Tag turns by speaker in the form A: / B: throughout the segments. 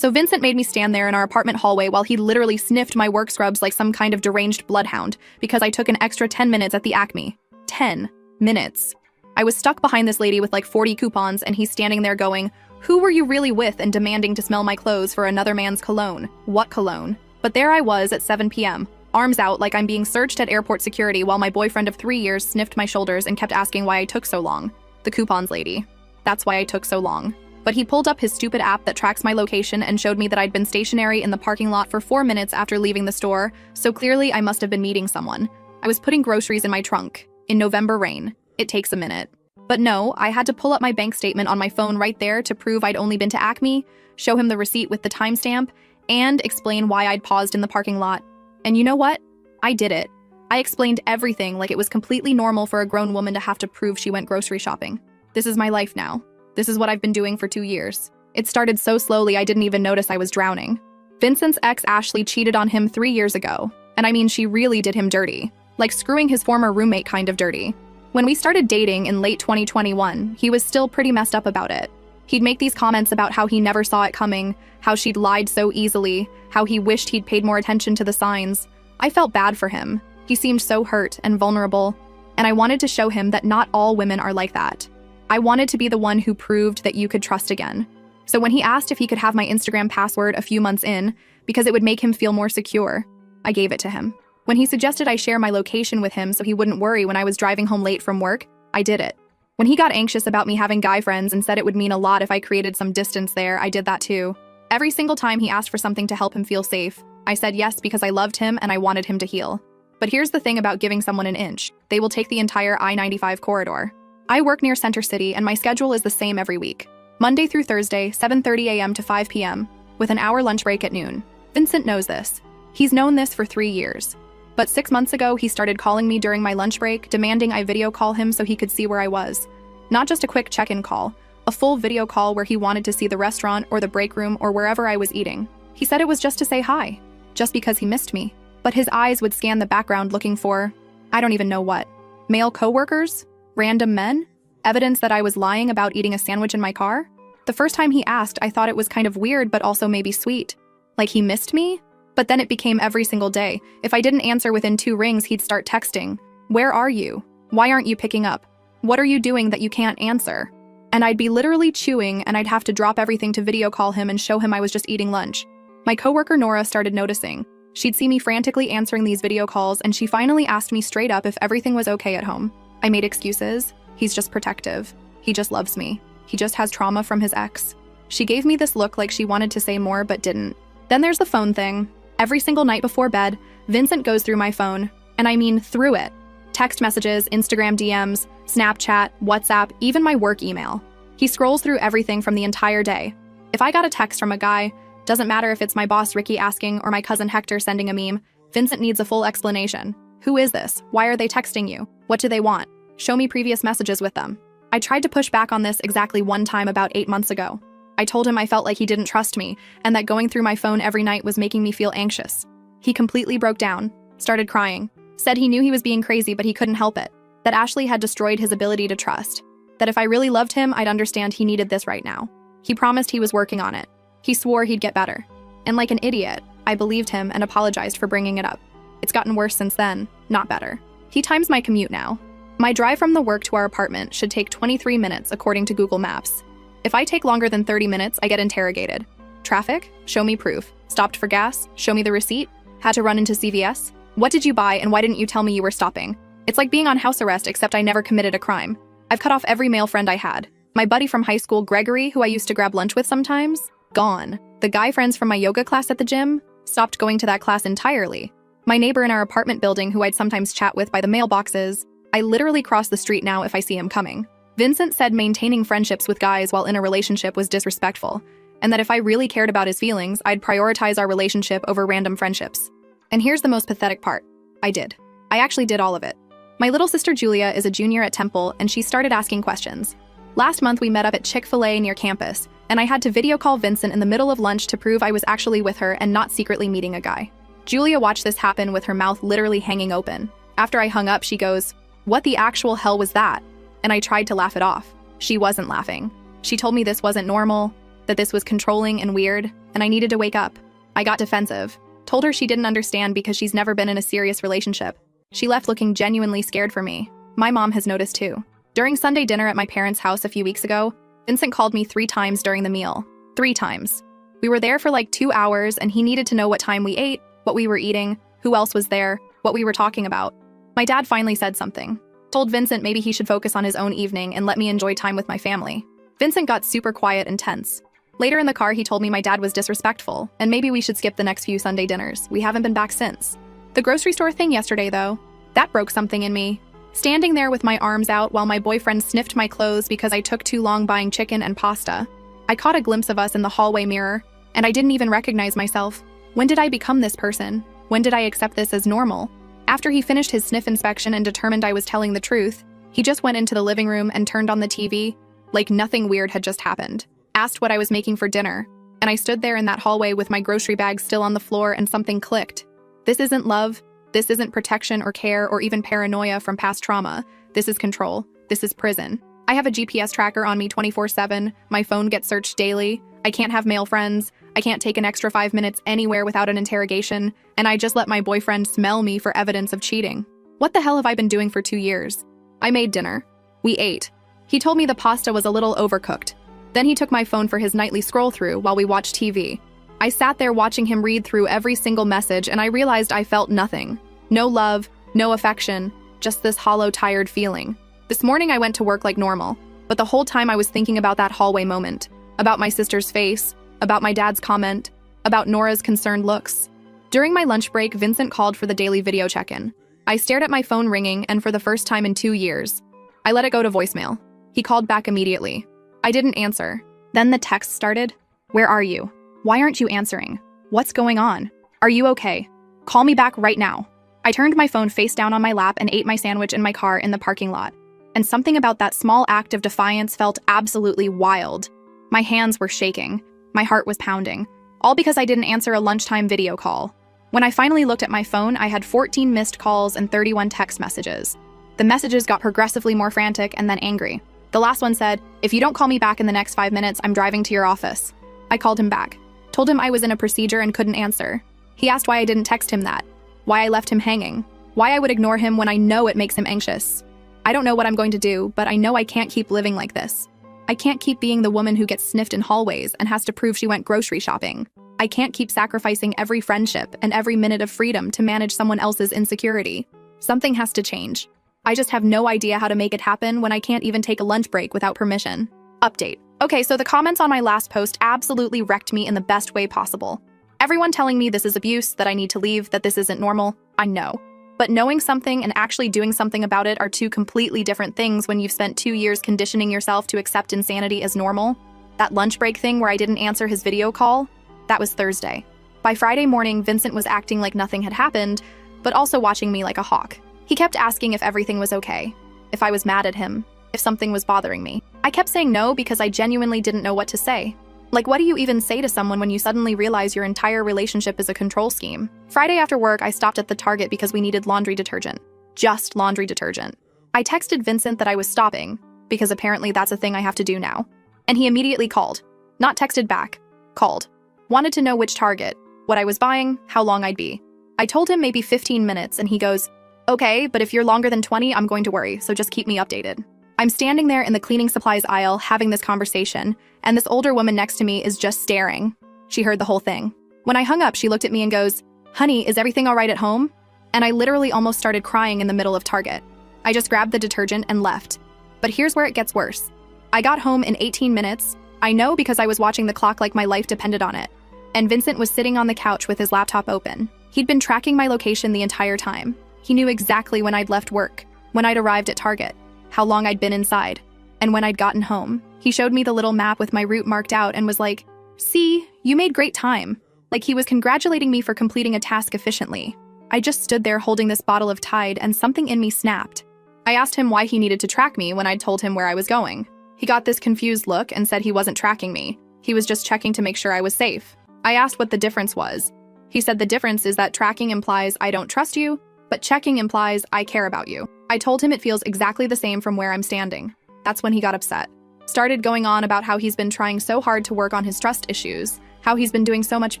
A: So Vincent made me stand there in our apartment hallway while he literally sniffed my work scrubs like some kind of deranged bloodhound because I took an extra 10 minutes at the Acme. 10 minutes. I was stuck behind this lady with like 40 coupons and he's standing there going, "Who were you really with?" and demanding to smell my clothes for another man's cologne. What cologne? But there I was at 7 p.m., arms out like I'm being searched at airport security while my boyfriend of 3 years sniffed my shoulders and kept asking why I took so long. The coupons lady. That's why I took so long. But he pulled up his stupid app that tracks my location and showed me that I'd been stationary in the parking lot for 4 minutes after leaving the store, so clearly I must have been meeting someone. I was putting groceries in my trunk. In November rain. It takes a minute. But no, I had to pull up my bank statement on my phone right there to prove I'd only been to Acme, show him the receipt with the timestamp, and explain why I'd paused in the parking lot. And you know what? I did it. I explained everything like it was completely normal for a grown woman to have to prove she went grocery shopping. This is my life now. This is what I've been doing for 2 years. It started so slowly I didn't even notice I was drowning. Vincent's ex Ashley cheated on him 3 years ago. And I mean, she really did him dirty. Like screwing his former roommate kind of dirty. When we started dating in late 2021, he was still pretty messed up about it. He'd make these comments about how he never saw it coming, how she'd lied so easily, how he wished he'd paid more attention to the signs. I felt bad for him. He seemed so hurt and vulnerable, and I wanted to show him that not all women are like that. I wanted to be the one who proved that you could trust again. So when he asked if he could have my Instagram password a few months in, because it would make him feel more secure, I gave it to him. When he suggested I share my location with him so he wouldn't worry when I was driving home late from work, I did it. When he got anxious about me having guy friends and said it would mean a lot if I created some distance there, I did that too. Every single time he asked for something to help him feel safe, I said yes because I loved him and I wanted him to heal. But here's the thing about giving someone an inch. They will take the entire I-95 corridor. I work near Center City and my schedule is the same every week. Monday through Thursday, 7:30 a.m. to 5 p.m., with an hour lunch break at noon. Vincent knows this. He's known this for 3 years. But 6 months ago, he started calling me during my lunch break, demanding I video call him so he could see where I was. Not just a quick check-in call, a full video call where he wanted to see the restaurant or the break room or wherever I was eating. He said it was just to say hi, just because he missed me. But his eyes would scan the background looking for, I don't even know what. Male coworkers? Random men? Evidence that I was lying about eating a sandwich in my car? The first time he asked, I thought it was kind of weird but also maybe sweet. Like he missed me? But then it became every single day. If I didn't answer within 2 rings, he'd start texting. Where are you? Why aren't you picking up? What are you doing that you can't answer? And I'd be literally chewing and I'd have to drop everything to video call him and show him I was just eating lunch. My coworker Nora started noticing. She'd see me frantically answering these video calls and she finally asked me straight up if everything was okay at home. I made excuses. He's just protective. He just loves me. He just has trauma from his ex. She gave me this look like she wanted to say more but didn't. Then there's the phone thing. Every single night before bed, Vincent goes through my phone, and I mean through it. Text messages, Instagram DMs, Snapchat, WhatsApp, even my work email. He scrolls through everything from the entire day. If I got a text from a guy, doesn't matter if it's my boss Ricky asking or my cousin Hector sending a meme, Vincent needs a full explanation. Who is this? Why are they texting you? What do they want? Show me previous messages with them. I tried to push back on this exactly one time about 8 months ago. I told him I felt like he didn't trust me, and that going through my phone every night was making me feel anxious. He completely broke down, started crying, said he knew he was being crazy but he couldn't help it, that Ashley had destroyed his ability to trust, that if I really loved him, I'd understand he needed this right now. He promised he was working on it. He swore he'd get better. And like an idiot, I believed him and apologized for bringing it up. It's gotten worse since then, not better. He times my commute now. My drive from the work to our apartment should take 23 minutes according to Google Maps. If I take longer than 30 minutes, I get interrogated. Traffic? Show me proof. Stopped for gas? Show me the receipt. Had to run into CVS? What did you buy and why didn't you tell me you were stopping? It's like being on house arrest except I never committed a crime. I've cut off every male friend I had. My buddy from high school, Gregory, who I used to grab lunch with sometimes, gone. The guy friends from my yoga class at the gym, stopped going to that class entirely. My neighbor in our apartment building who I'd sometimes chat with by the mailboxes, I literally cross the street now if I see him coming. Vincent said maintaining friendships with guys while in a relationship was disrespectful, and that if I really cared about his feelings, I'd prioritize our relationship over random friendships. And here's the most pathetic part. I did. I actually did all of it. My little sister Julia is a junior at Temple, and she started asking questions. Last month we met up at Chick-fil-A near campus, and I had to video call Vincent in the middle of lunch to prove I was actually with her and not secretly meeting a guy. Julia watched this happen with her mouth literally hanging open. After I hung up, she goes, "What the actual hell was that?" And I tried to laugh it off. She wasn't laughing. She told me this wasn't normal, that this was controlling and weird, and I needed to wake up. I got defensive. Told her she didn't understand because she's never been in a serious relationship. She left looking genuinely scared for me. My mom has noticed too. During Sunday dinner at my parents' house a few weeks ago, Vincent called me 3 times during the meal. 3 times. We were there for like 2 hours, and he needed to know what time we ate, what we were eating, who else was there, what we were talking about. My dad finally said something. Told Vincent maybe he should focus on his own evening and let me enjoy time with my family. Vincent got super quiet and tense. Later in the car, he told me my dad was disrespectful, and maybe we should skip the next few Sunday dinners. We haven't been back since. The grocery store thing yesterday, though, that broke something in me. Standing there with my arms out while my boyfriend sniffed my clothes because I took too long buying chicken and pasta. I caught a glimpse of us in the hallway mirror, and I didn't even recognize myself. When did I become this person? When did I accept this as normal? After he finished his sniff inspection and determined I was telling the truth, he just went into the living room and turned on the TV like nothing weird had just happened. Asked what I was making for dinner, and I stood there in that hallway with my grocery bag still on the floor, and something clicked. This isn't love. This isn't protection or care or even paranoia from past trauma. This is control. This is prison. I have a GPS tracker on me 24/7. My phone gets searched daily. I can't have male friends. I can't take an extra 5 minutes anywhere without an interrogation, and I just let my boyfriend smell me for evidence of cheating. What the hell have I been doing for 2 years? I made dinner. We ate. He told me the pasta was a little overcooked. Then he took my phone for his nightly scroll through while we watched TV. I sat there watching him read through every single message, and I realized I felt nothing. No love, no affection, just this hollow, tired feeling. This morning I went to work like normal, but the whole time I was thinking about that hallway moment, about my sister's face, about my dad's comment, about Nora's concerned looks. During my lunch break, Vincent called for the daily video check-in. I stared at my phone ringing, and for the first time in 2 years, I let it go to voicemail. He called back immediately. I didn't answer. Then the text started. Where are you? Why aren't you answering? What's going on? Are you okay? Call me back right now. I turned my phone face down on my lap and ate my sandwich in my car in the parking lot. And something about that small act of defiance felt absolutely wild. My hands were shaking. My heart was pounding. All because I didn't answer a lunchtime video call. When I finally looked at my phone, I had 14 missed calls and 31 text messages. The messages got progressively more frantic and then angry. The last one said, "If you don't call me back in the next 5 minutes, I'm driving to your office." I called him back. Told him I was in a procedure and couldn't answer. He asked why I didn't text him that. Why I left him hanging. Why I would ignore him when I know it makes him anxious. I don't know what I'm going to do, but I know I can't keep living like this. I can't keep being the woman who gets sniffed in hallways and has to prove she went grocery shopping. I can't keep sacrificing every friendship and every minute of freedom to manage someone else's insecurity. Something has to change. I just have no idea how to make it happen when I can't even take a lunch break without permission. Update. Okay, so the comments on my last post absolutely wrecked me in the best way possible. Everyone telling me this is abuse, that I need to leave, that this isn't normal, I know. But knowing something and actually doing something about it are 2 completely different things when you've spent 2 years conditioning yourself to accept insanity as normal. That lunch break thing where I didn't answer his video call, that was Thursday. By Friday morning, Vincent was acting like nothing had happened, but also watching me like a hawk. He kept asking if everything was okay, if I was mad at him, if something was bothering me. I kept saying no because I genuinely didn't know what to say. Like, what do you even say to someone when you suddenly realize your entire relationship is a control scheme? Friday after work, I stopped at the Target because we needed laundry detergent. Just laundry detergent. I texted Vincent that I was stopping, because apparently that's a thing I have to do now. And he immediately called. Not texted back. Called. Wanted to know which Target, what I was buying, how long I'd be. I told him maybe 15 minutes, and he goes, "Okay, but if you're longer than 20, I'm going to worry, so just keep me updated." I'm standing there in the cleaning supplies aisle having this conversation, and this older woman next to me is just staring. She heard the whole thing. When I hung up, she looked at me and goes, "Honey, is everything all right at home?" And I literally almost started crying in the middle of Target. I just grabbed the detergent and left. But here's where it gets worse. I got home in 18 minutes. I know because I was watching the clock like my life depended on it. And Vincent was sitting on the couch with his laptop open. He'd been tracking my location the entire time. He knew exactly when I'd left work, when I'd arrived at Target, how long I'd been inside, and when I'd gotten home. He showed me the little map with my route marked out and was like, "See, you made great time." Like he was congratulating me for completing a task efficiently. I just stood there holding this bottle of Tide and something in me snapped. I asked him why he needed to track me when I'd told him where I was going. He got this confused look and said he wasn't tracking me. He was just checking to make sure I was safe. I asked what the difference was. He said the difference is that tracking implies I don't trust you, but checking implies I care about you. I told him it feels exactly the same from where I'm standing. That's when he got upset. Started going on about how he's been trying so hard to work on his trust issues, how he's been doing so much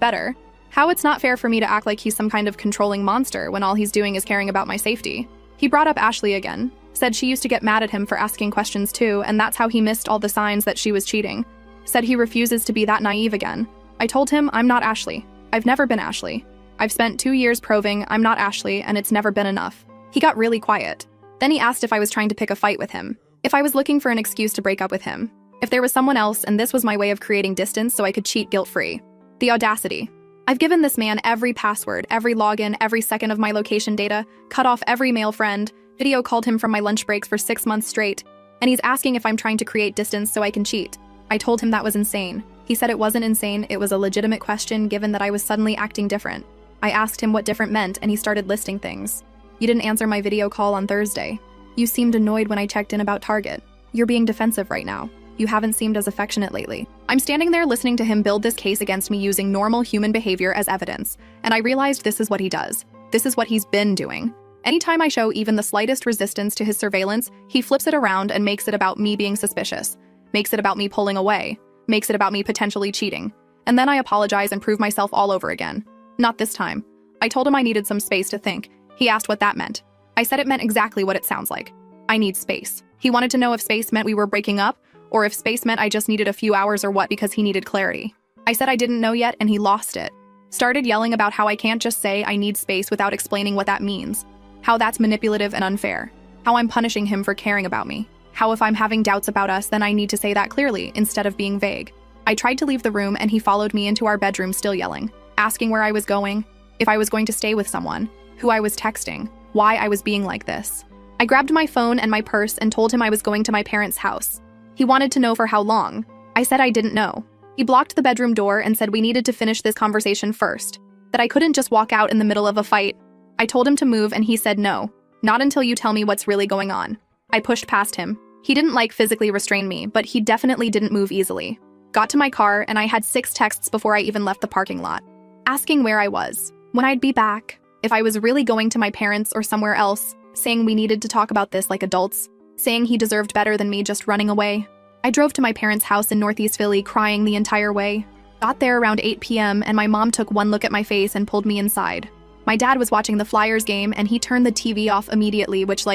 A: better, how it's not fair for me to act like he's some kind of controlling monster when all he's doing is caring about my safety. He brought up Ashley again, said she used to get mad at him for asking questions too, and that's how he missed all the signs that she was cheating. Said he refuses to be that naive again. I told him I'm not Ashley. I've never been Ashley. I've spent 2 years proving I'm not Ashley, and it's never been enough. He got really quiet. Then he asked if I was trying to pick a fight with him, if I was looking for an excuse to break up with him, if there was someone else and this was my way of creating distance so I could cheat guilt-free. The audacity. I've given this man every password, every login, every second of my location data, cut off every male friend, video called him from my lunch breaks for 6 months straight, and he's asking if I'm trying to create distance so I can cheat. I told him that was insane. He said it wasn't insane, it was a legitimate question given that I was suddenly acting different. I asked him what different meant and he started listing things. You didn't answer my video call on Thursday. You seemed annoyed when I checked in about Target. You're being defensive right now. You haven't seemed as affectionate lately. I'm standing there listening to him build this case against me using normal human behavior as evidence, and I realized this is what he does. This is what he's been doing. Anytime I show even the slightest resistance to his surveillance, he flips it around and makes it about me being suspicious, makes it about me pulling away, makes it about me potentially cheating. And then I apologize and prove myself all over again. Not this time. I told him I needed some space to think. He asked what that meant. I said it meant exactly what it sounds like. I need space. He wanted to know if space meant we were breaking up, or if space meant I just needed a few hours or what because he needed clarity. I said I didn't know yet and he lost it. Started yelling about how I can't just say I need space without explaining what that means. How that's manipulative and unfair. How I'm punishing him for caring about me. How if I'm having doubts about us, then I need to say that clearly instead of being vague. I tried to leave the room and he followed me into our bedroom still yelling, asking where I was going, if I was going to stay with someone, who I was texting, why I was being like this. I grabbed my phone and my purse and told him I was going to my parents' house. He wanted to know for how long. I said I didn't know. He blocked the bedroom door and said we needed to finish this conversation first, that I couldn't just walk out in the middle of a fight. I told him to move and he said no, not until you tell me what's really going on. I pushed past him. He didn't physically restrain me, but he definitely didn't move easily. Got to my car and I had 6 texts before I even left the parking lot, asking where I was, when I'd be back, if I was really going to my parents or somewhere else, saying we needed to talk about this like adults, saying he deserved better than me just running away. I drove to my parents' house in Northeast Philly crying the entire way. Got there around 8 p.m. and my mom took one look at my face and pulled me inside. My dad was watching the Flyers game and he turned the TV off immediately, which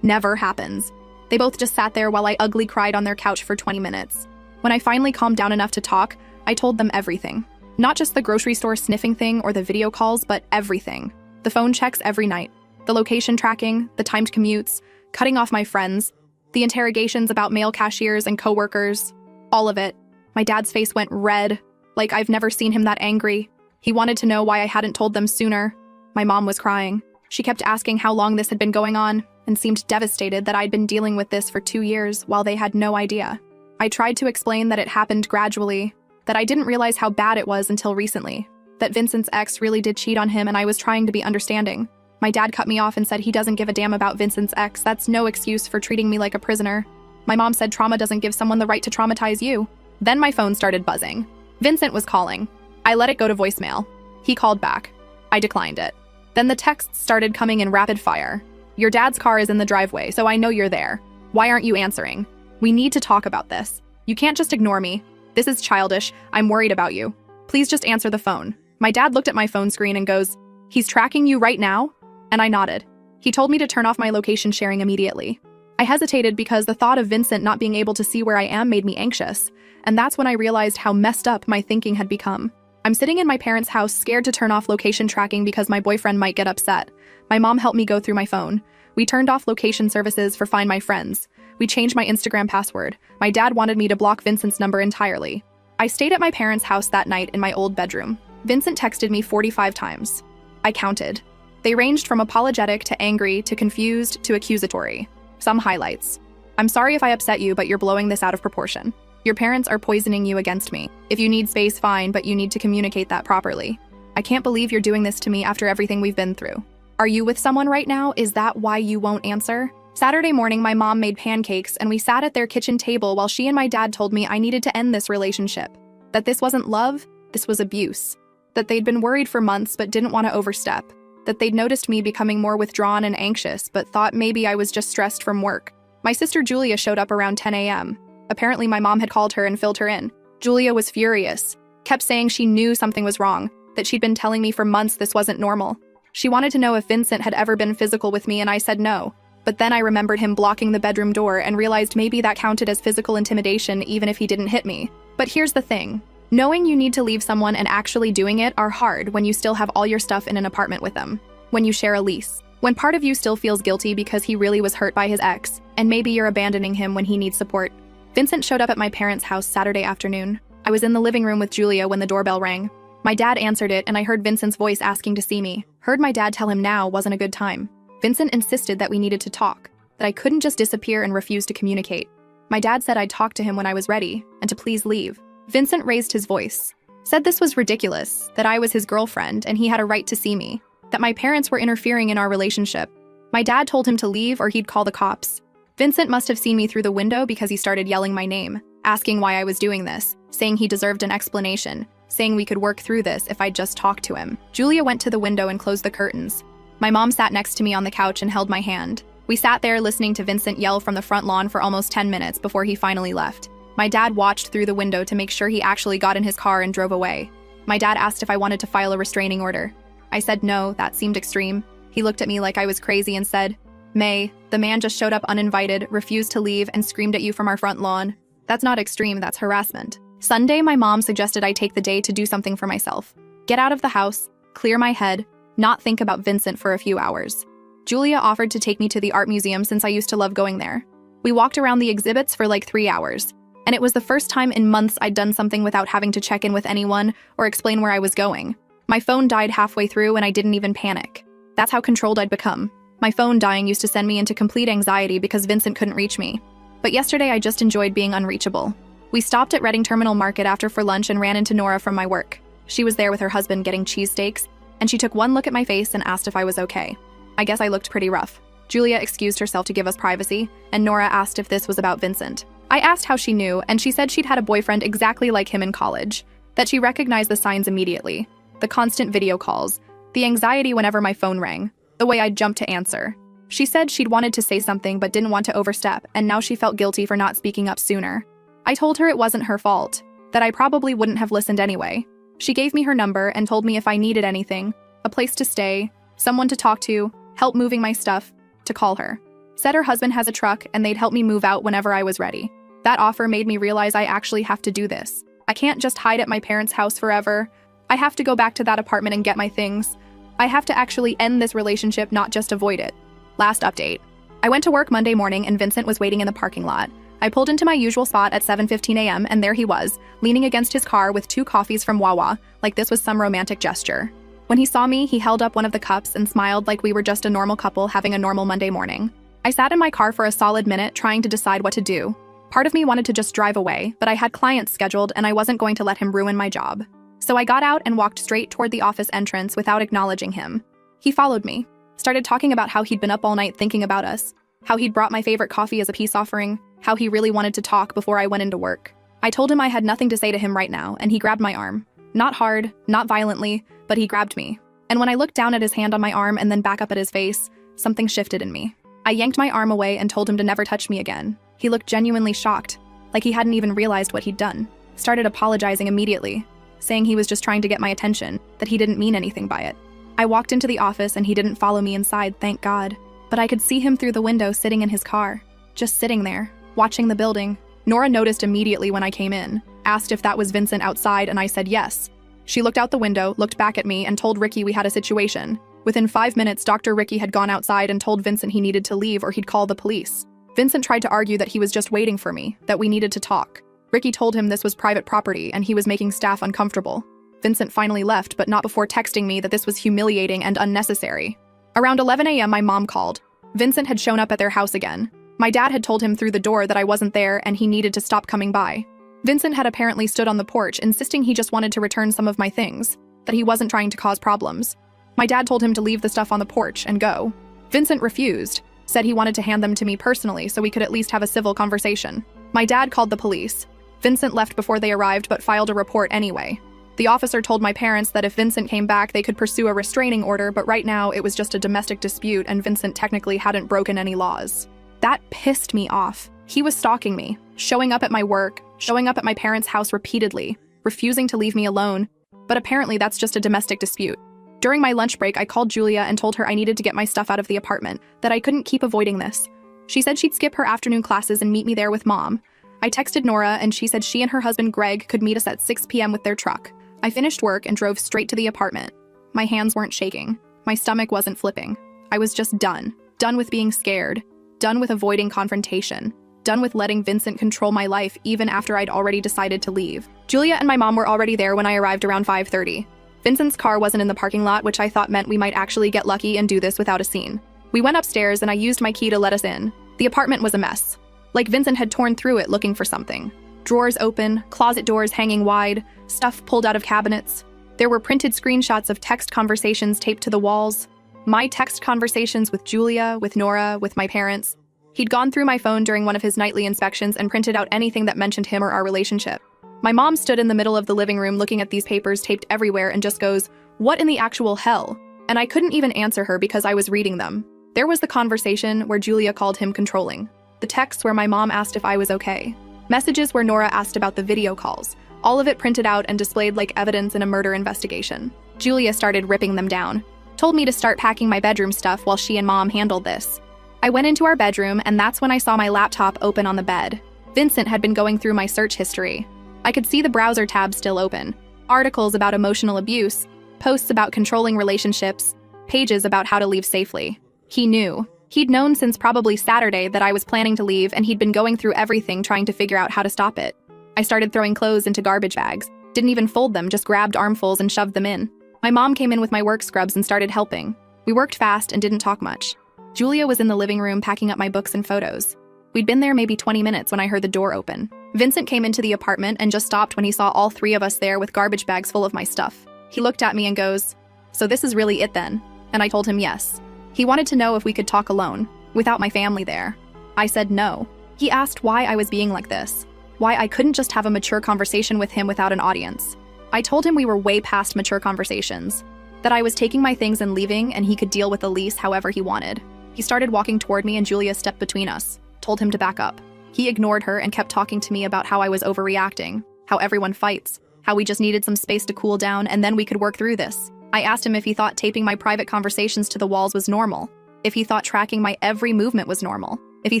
A: never happens. They both just sat there while I ugly cried on their couch for 20 minutes. When I finally calmed down enough to talk, I told them everything. Not just the grocery store sniffing thing or the video calls, but everything. The phone checks every night. The location tracking, the timed commutes, cutting off my friends, the interrogations about male cashiers and coworkers, all of it. My dad's face went red, like I've never seen him that angry. He wanted to know why I hadn't told them sooner. My mom was crying. She kept asking how long this had been going on and seemed devastated that I'd been dealing with this for 2 years while they had no idea. I tried to explain that it happened gradually, that I didn't realize how bad it was until recently, that Vincent's ex really did cheat on him and I was trying to be understanding. My dad cut me off and said he doesn't give a damn about Vincent's ex. That's no excuse for treating me like a prisoner. My mom said trauma doesn't give someone the right to traumatize you. Then my phone started buzzing. Vincent was calling. I let it go to voicemail. He called back. I declined it. Then the texts started coming in rapid fire. Your dad's car is in the driveway, so I know you're there. Why aren't you answering? We need to talk about this. You can't just ignore me. This is childish. I'm worried about you. Please just answer the phone. My dad looked at my phone screen and goes, "He's tracking you right now?" And I nodded. He told me to turn off my location sharing immediately. I hesitated because the thought of Vincent not being able to see where I am made me anxious, and that's when I realized how messed up my thinking had become. I'm sitting in my parents' house scared to turn off location tracking because my boyfriend might get upset. My mom helped me go through my phone. We turned off location services for Find My Friends. We changed my Instagram password. My dad wanted me to block Vincent's number entirely. I stayed at my parents' house that night in my old bedroom. Vincent texted me 45 times. I counted. They ranged from apologetic to angry to confused to accusatory. Some highlights. I'm sorry if I upset you, but you're blowing this out of proportion. Your parents are poisoning you against me. If you need space, fine, but you need to communicate that properly. I can't believe you're doing this to me after everything we've been through. Are you with someone right now? Is that why you won't answer? Saturday morning, my mom made pancakes and we sat at their kitchen table while she and my dad told me I needed to end this relationship. That this wasn't love, this was abuse. That they'd been worried for months but didn't want to overstep. That they'd noticed me becoming more withdrawn and anxious but thought maybe I was just stressed from work. My sister Julia showed up around 10 a.m. Apparently, my mom had called her and filled her in. Julia was furious, kept saying she knew something was wrong, that she'd been telling me for months this wasn't normal. She wanted to know if Vincent had ever been physical with me, and I said no. But then I remembered him blocking the bedroom door and realized maybe that counted as physical intimidation even if he didn't hit me. But here's the thing. Knowing you need to leave someone and actually doing it are hard when you still have all your stuff in an apartment with them. When you share a lease. When part of you still feels guilty because he really was hurt by his ex, and maybe you're abandoning him when he needs support. Vincent showed up at my parents' house Saturday afternoon. I was in the living room with Julia when the doorbell rang. My dad answered it, and I heard Vincent's voice asking to see me. Heard my dad tell him now wasn't a good time. Vincent insisted that we needed to talk, that I couldn't just disappear and refuse to communicate. My dad said I'd talk to him when I was ready, and to please leave. Vincent raised his voice, said this was ridiculous, that I was his girlfriend and he had a right to see me, that my parents were interfering in our relationship. My dad told him to leave or he'd call the cops. Vincent must have seen me through the window because he started yelling my name, asking why I was doing this, saying he deserved an explanation, saying we could work through this if I'd just talk to him. Julia went to the window and closed the curtains. My mom sat next to me on the couch and held my hand. We sat there listening to Vincent yell from the front lawn for almost 10 minutes before he finally left. My dad watched through the window to make sure he actually got in his car and drove away. My dad asked if I wanted to file a restraining order. I said no, that seemed extreme. He looked at me like I was crazy and said, "May, the man just showed up uninvited, refused to leave, and screamed at you from our front lawn. That's not extreme, that's harassment." Sunday, my mom suggested I take the day to do something for myself. Get out of the house, clear my head, not think about Vincent for a few hours. Julia offered to take me to the art museum since I used to love going there. We walked around the exhibits for like 3 hours. And it was the first time in months I'd done something without having to check in with anyone or explain where I was going. My phone died halfway through and I didn't even panic. That's how controlled I'd become. My phone dying used to send me into complete anxiety because Vincent couldn't reach me. But yesterday I just enjoyed being unreachable. We stopped at Reading Terminal Market after for lunch and ran into Nora from my work. She was there with her husband getting cheesesteaks, and she took one look at my face and asked if I was okay. I guess I looked pretty rough. Julia excused herself to give us privacy, and Nora asked if this was about Vincent. I asked how she knew, and she said she'd had a boyfriend exactly like him in college, that she recognized the signs immediately. The constant video calls, the anxiety whenever my phone rang, the way I'd jump to answer. She said she'd wanted to say something but didn't want to overstep, and now she felt guilty for not speaking up sooner. I told her it wasn't her fault, that I probably wouldn't have listened anyway. She gave me her number and told me if I needed anything, a place to stay, someone to talk to, help moving my stuff, to call her. Said her husband has a truck and they'd help me move out whenever I was ready. That offer made me realize I actually have to do this. I can't just hide at my parents' house forever. I have to go back to that apartment and get my things. I have to actually end this relationship, not just avoid it. Last update. I went to work Monday morning and Vincent was waiting in the parking lot. I pulled into my usual spot at 7:15 a.m. and there he was, leaning against his car with 2 coffees from Wawa, like this was some romantic gesture. When he saw me, he held up one of the cups and smiled like we were just a normal couple having a normal Monday morning. I sat in my car for a solid minute trying to decide what to do. Part of me wanted to just drive away, but I had clients scheduled and I wasn't going to let him ruin my job. So I got out and walked straight toward the office entrance without acknowledging him. He followed me, started talking about how he'd been up all night thinking about us, how he'd brought my favorite coffee as a peace offering, how he really wanted to talk before I went into work. I told him I had nothing to say to him right now, and he grabbed my arm. Not hard, not violently, but he grabbed me. And when I looked down at his hand on my arm and then back up at his face, something shifted in me. I yanked my arm away and told him to never touch me again. He looked genuinely shocked, like he hadn't even realized what he'd done. Started apologizing immediately, saying he was just trying to get my attention, that he didn't mean anything by it. I walked into the office and he didn't follow me inside, thank God. But I could see him through the window sitting in his car, just sitting there, watching the building. Nora noticed immediately when I came in, asked if that was Vincent outside, and I said yes. She looked out the window, looked back at me, and told Ricky we had a situation. Within 5 minutes, Dr. Ricky had gone outside and told Vincent he needed to leave or he'd call the police. Vincent tried to argue that he was just waiting for me, that we needed to talk. Ricky told him this was private property and he was making staff uncomfortable. Vincent finally left, but not before texting me that this was humiliating and unnecessary. Around 11 a.m., my mom called. Vincent had shown up at their house again. My dad had told him through the door that I wasn't there and he needed to stop coming by. Vincent had apparently stood on the porch, insisting he just wanted to return some of my things, that he wasn't trying to cause problems. My dad told him to leave the stuff on the porch and go. Vincent refused, said he wanted to hand them to me personally so we could at least have a civil conversation. My dad called the police. Vincent left before they arrived but filed a report anyway. The officer told my parents that if Vincent came back, they could pursue a restraining order, but right now it was just a domestic dispute and Vincent technically hadn't broken any laws. That pissed me off. He was stalking me. showing up at my work, showing up at my parents' house repeatedly, refusing to leave me alone. But apparently that's just a domestic dispute. During my lunch break, I called Julia and told her I needed to get my stuff out of the apartment, that I couldn't keep avoiding this. She said she'd skip her afternoon classes and meet me there with Mom. I texted Nora and she said she and her husband Greg could meet us at 6 p.m. with their truck. I finished work and drove straight to the apartment. My hands weren't shaking. My stomach wasn't flipping. I was just done. Done with being scared. Done with avoiding confrontation. Done with letting Vincent control my life even after I'd already decided to leave. Julia and my mom were already there when I arrived around 5:30. Vincent's car wasn't in the parking lot, which I thought meant we might actually get lucky and do this without a scene. We went upstairs and I used my key to let us in. The apartment was a mess. Like Vincent had torn through it looking for something. Drawers open, closet doors hanging wide, stuff pulled out of cabinets. There were printed screenshots of text conversations taped to the walls. My text conversations with Julia, with Nora, with my parents. He'd gone through my phone during one of his nightly inspections and printed out anything that mentioned him or our relationship. My mom stood in the middle of the living room looking at these papers taped everywhere and just goes, "What in the actual hell?" And I couldn't even answer her because I was reading them. There was the conversation where Julia called him controlling. The texts where my mom asked if I was okay. Messages where Nora asked about the video calls. All of it printed out and displayed like evidence in a murder investigation. Julia started ripping them down. Told me to start packing my bedroom stuff while she and Mom handled this. I went into our bedroom and that's when I saw my laptop open on the bed. Vincent had been going through my search history. I could see the browser tab still open. Articles about emotional abuse, posts about controlling relationships, pages about how to leave safely. He knew. He'd known since probably Saturday that I was planning to leave and he'd been going through everything trying to figure out how to stop it. I started throwing clothes into garbage bags. Didn't even fold them, just grabbed armfuls and shoved them in. My mom came in with my work scrubs and started helping. We worked fast and didn't talk much. Julia was in the living room packing up my books and photos. We'd been there maybe 20 minutes when I heard the door open. Vincent came into the apartment and just stopped when he saw all three of us there with garbage bags full of my stuff. He looked at me and goes, "So this is really it then?" And I told him yes. He wanted to know if we could talk alone, without my family there. I said no. He asked why I was being like this, why I couldn't just have a mature conversation with him without an audience. I told him we were way past mature conversations, that I was taking my things and leaving and he could deal with the lease however he wanted. He started walking toward me and Julia stepped between us, told him to back up. He ignored her and kept talking to me about how I was overreacting, how everyone fights, how we just needed some space to cool down and then we could work through this. I asked him if he thought taping my private conversations to the walls was normal, if he thought tracking my every movement was normal, if he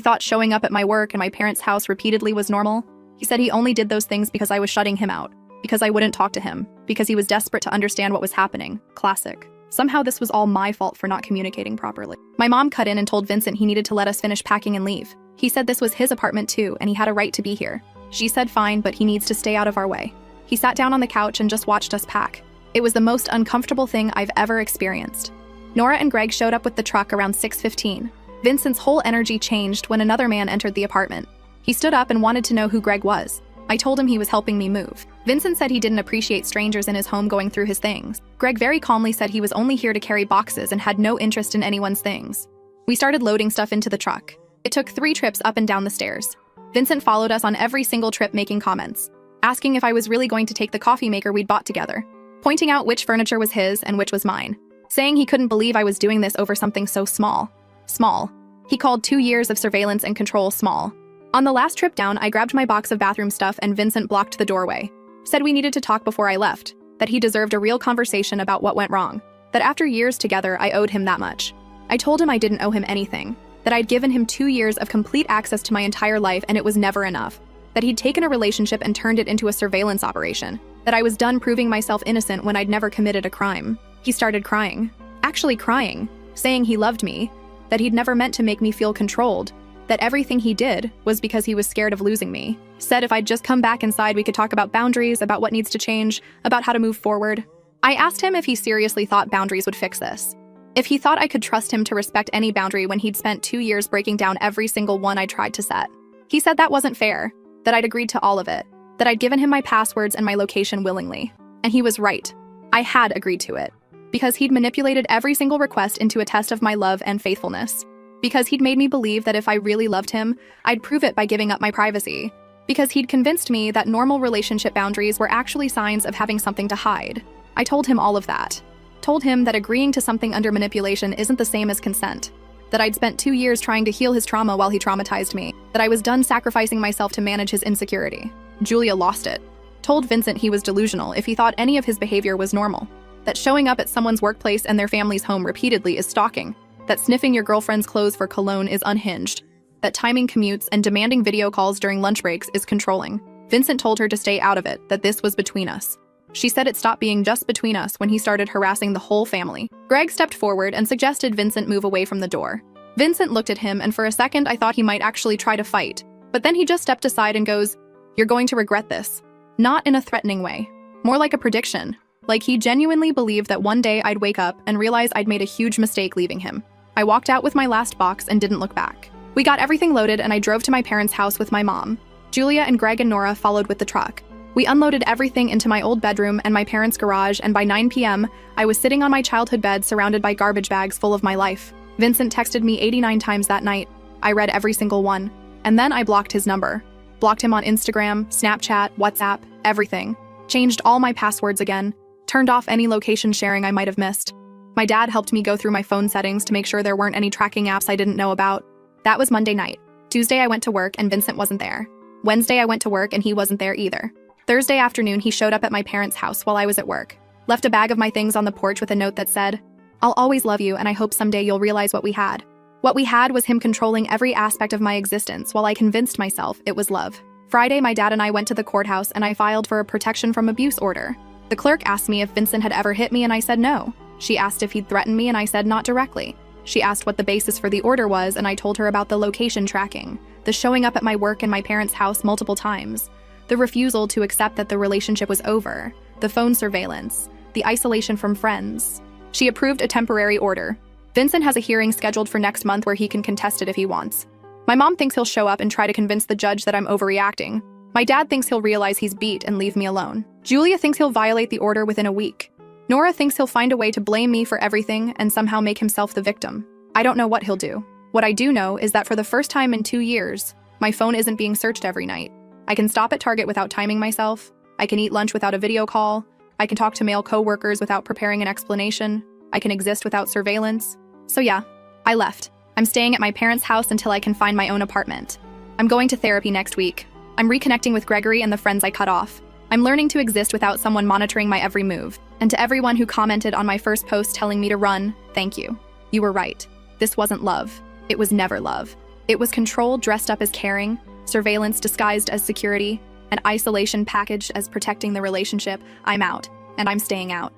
A: thought showing up at my work and my parents' house repeatedly was normal. He said he only did those things because I was shutting him out, because I wouldn't talk to him, because he was desperate to understand what was happening. Classic. Somehow this was all my fault for not communicating properly. My mom cut in and told Vincent he needed to let us finish packing and leave. He said this was his apartment too, and he had a right to be here. She said fine, but he needs to stay out of our way. He sat down on the couch and just watched us pack. It was the most uncomfortable thing I've ever experienced. Nora and Greg showed up with the truck around 6:15. Vincent's whole energy changed when another man entered the apartment. He stood up and wanted to know who Greg was. I told him he was helping me move. Vincent said he didn't appreciate strangers in his home going through his things. Greg very calmly said he was only here to carry boxes and had no interest in anyone's things. We started loading stuff into the truck. It took 3 trips up and down the stairs. Vincent followed us on every single trip making comments, asking if I was really going to take the coffee maker we'd bought together, pointing out which furniture was his and which was mine, saying he couldn't believe I was doing this over something so small. Small. He called 2 years of surveillance and control small. On the last trip down, I grabbed my box of bathroom stuff and Vincent blocked the doorway. Said we needed to talk before I left, that he deserved a real conversation about what went wrong, that after years together, I owed him that much. I told him I didn't owe him anything, that I'd given him 2 years of complete access to my entire life and it was never enough, that he'd taken a relationship and turned it into a surveillance operation, that I was done proving myself innocent when I'd never committed a crime. He started crying, actually crying, saying he loved me, that he'd never meant to make me feel controlled, that everything he did was because he was scared of losing me. Said if I'd just come back inside, we could talk about boundaries, about what needs to change, about how to move forward. I asked him if he seriously thought boundaries would fix this. If he thought I could trust him to respect any boundary when he'd spent 2 years breaking down every single one I tried to set. He said that wasn't fair, that I'd agreed to all of it, that I'd given him my passwords and my location willingly. And he was right. I had agreed to it. Because he'd manipulated every single request into a test of my love and faithfulness. Because he'd made me believe that if I really loved him, I'd prove it by giving up my privacy. Because he'd convinced me that normal relationship boundaries were actually signs of having something to hide. I told him all of that. Told him that agreeing to something under manipulation isn't the same as consent. That I'd spent 2 years trying to heal his trauma while he traumatized me. That I was done sacrificing myself to manage his insecurity. Julia lost it. Told Vincent he was delusional if he thought any of his behavior was normal. That showing up at someone's workplace and their family's home repeatedly is stalking. That sniffing your girlfriend's clothes for cologne is unhinged. That timing commutes and demanding video calls during lunch breaks is controlling. Vincent told her to stay out of it, that this was between us. She said it stopped being just between us when he started harassing the whole family. Greg stepped forward and suggested Vincent move away from the door. Vincent looked at him, and for a second I thought he might actually try to fight. But then he just stepped aside and goes, "You're going to regret this." Not in a threatening way. More like a prediction. Like he genuinely believed that one day I'd wake up and realize I'd made a huge mistake leaving him. I walked out with my last box and didn't look back. We got everything loaded and I drove to my parents' house with my mom. Julia and Greg and Nora followed with the truck. We unloaded everything into my old bedroom and my parents' garage, and by 9 p.m., I was sitting on my childhood bed surrounded by garbage bags full of my life. Vincent texted me 89 times that night. I read every single one. And then I blocked his number. Blocked him on Instagram, Snapchat, WhatsApp, everything. Changed all my passwords again. Turned off any location sharing I might have missed. My dad helped me go through my phone settings to make sure there weren't any tracking apps I didn't know about. That was Monday night. Tuesday I went to work and Vincent wasn't there. Wednesday I went to work and he wasn't there either. Thursday afternoon he showed up at my parents' house while I was at work. Left a bag of my things on the porch with a note that said, "I'll always love you and I hope someday you'll realize what we had." What we had was him controlling every aspect of my existence while I convinced myself it was love. Friday my dad and I went to the courthouse and I filed for a protection from abuse order. The clerk asked me if Vincent had ever hit me and I said no. She asked if he'd threatened me and I said not directly. She asked what the basis for the order was and I told her about the location tracking, the showing up at my work and my parents' house multiple times, the refusal to accept that the relationship was over, the phone surveillance, the isolation from friends. She approved a temporary order. Vincent has a hearing scheduled for next month where he can contest it if he wants. My mom thinks he'll show up and try to convince the judge that I'm overreacting. My dad thinks he'll realize he's beat and leave me alone. Julia thinks he'll violate the order within a week. Nora thinks he'll find a way to blame me for everything and somehow make himself the victim. I don't know what he'll do. What I do know is that for the first time in 2 years, my phone isn't being searched every night. I can stop at Target without timing myself. I can eat lunch without a video call. I can talk to male coworkers without preparing an explanation. I can exist without surveillance. So yeah, I left. I'm staying at my parents' house until I can find my own apartment. I'm going to therapy next week. I'm reconnecting with Gregory and the friends I cut off. I'm learning to exist without someone monitoring my every move. And to everyone who commented on my first post telling me to run, thank you. You were right. This wasn't love. It was never love. It was control dressed up as caring, surveillance disguised as security, and isolation packaged as protecting the relationship. I'm out, and I'm staying out.